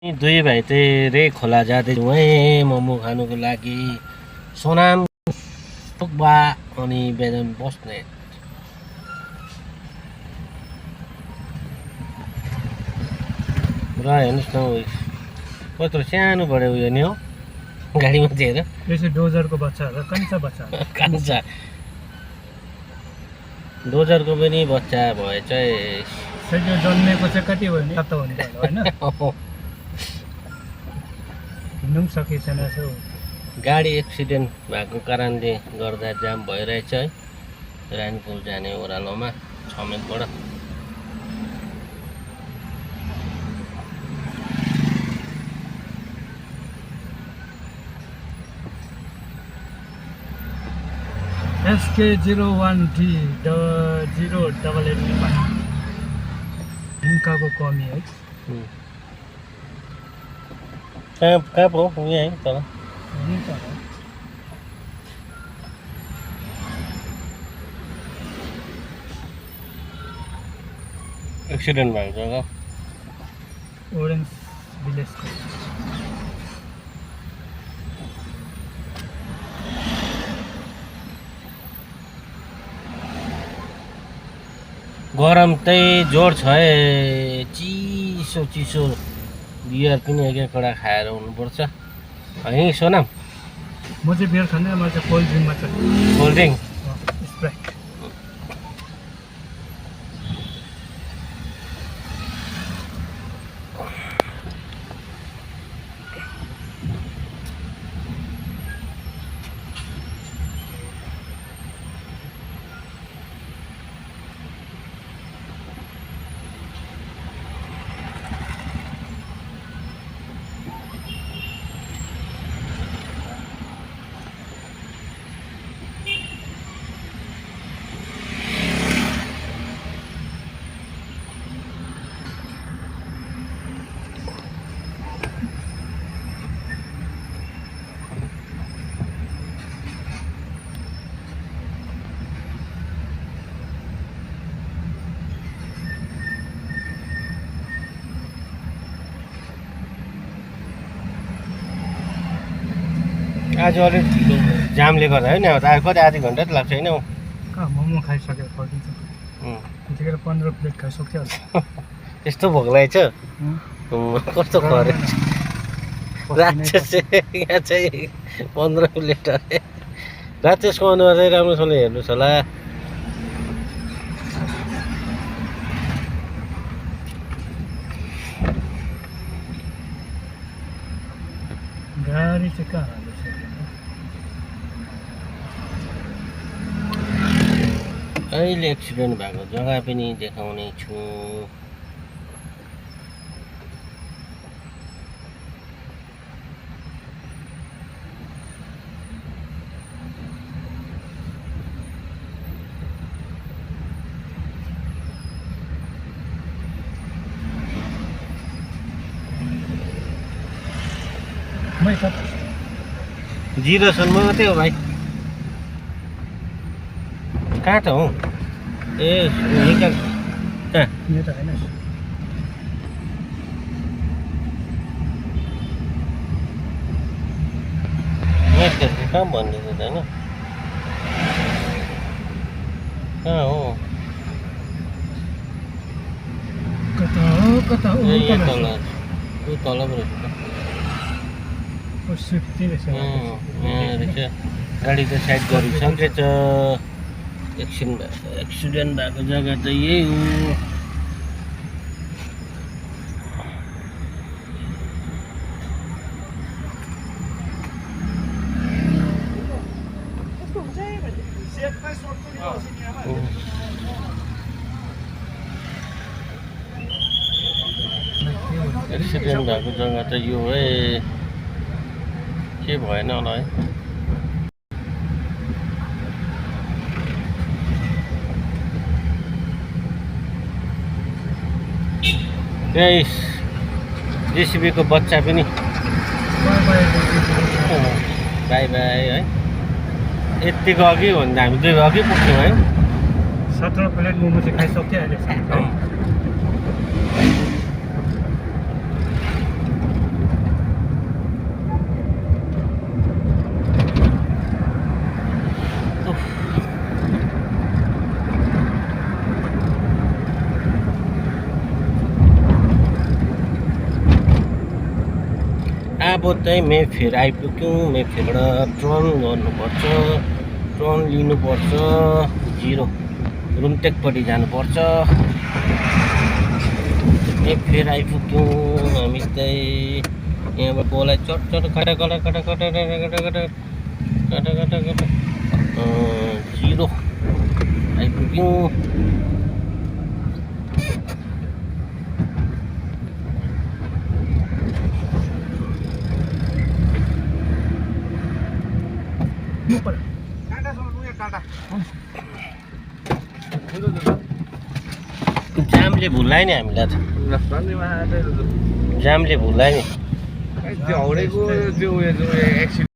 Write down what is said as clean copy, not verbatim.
दुई भाइ चाहिँ रे खोला जाँदैछौँ है मोमो खानुको लागि। सोनाम बा अनि बेदन बस्ने र हेर्नुहोस् न कत्रो सानो बढ्यो उयो नि हो गाडीमा चाहिँ हेर यसो डोजरको बच्चाहरू कन्छ बच्चाहरू कान्छ डोजरको पनि बच्चा भए चाहिँ सबै जन्मेको चाहिँ कति भयो नि कता हुन्छ होइन हिँड्नु पनि सकेछन् यसो गाडी एक्सिडेन्ट भएको कारणले गर्दा जाम भइरहेछ है रानीपुल जाने ओह्रालोमा 6 माइलबाट। SK01D 088 हिङ्काको कमी है। कहाँ पो यहाँ है तल एक्सिडेन्ट भएको जग्गा ओरेन्ज भिलेजको गरम चाहिँ जोड छ है। चिसो चिसो बियर पनि एक एकवटा खाएर हुनुपर्छ है सोनाम। म चाहिँ बियर खाँदैन, म चाहिँ कोल्ड ड्रिङ्क मात्र। कोल्ड ड्रिङ्क स्प्राइट आज अलिक जामले गर्दा है नि अब त कति आधी घन्टा त लाग्छ होइन हौ। कहाँ मोमो खाइसकेर फर्किन्छ त्यतिखेर 15 प्लेट खाइसक्थ्यो त्यस्तो भोक लागेछ कस्तो खरे राक्षस यहाँ चाहिँ 15 प्लेट अरे राक्षसको अनुहार चाहिँ राम्रोसँगले हेर्नुहोस् होला। गाडी चाहिँ कहाँ हाल्दैछ अहिले एक्सिडेन्ट भएको जग्गा पनि देखाउने छु। मै कता 0 सम्म मात्रै हो भाइ। कहाँ त हो ए निकाल कहाँ यो त होइन कहाँ भन्दैछ त होइन कहाँ हो कता हो कता हो ए यहाँ तल ऊ तल पो रहेछ त। स्विफ्टी रहेछ यहाँ रहेछ गाडी त साइड गरिसकेछ। एक्सिडेन्ट भएको जग्गा त यही हो। एक्सिडेन्ट भएको जग्गा त यो है के भएन होला है। त्यही जेसिबीको बच्चा पनि बाई बाई है। यतिको अघि हो भने त हामी 2 अघि पुग्थ्यौँ है। 17 प्लेट मोमो चाहिँ खाइसक्थ्यो अहिले अब चाहिँ मेफेयर आइपुग्यौँ। मेफेयरबाट ट्रन गर्नुपर्छ, ट्रन लिनुपर्छ, 0 रुमटेकपट्टि जानुपर्छ। मेफेयर आइपुग्यौँ हामी चाहिँ। यहाँबाट बोलाइ चट चट कटा कटा कटा कटा कटा कटा कटा कटा कटा कटा 0 आइपुग्यौँ। जामले भुल्लायो नि हामीलाई त, जामले भुल्लायो नि। त्यो हौडेको त्यो उयो एक्सिडेन्ट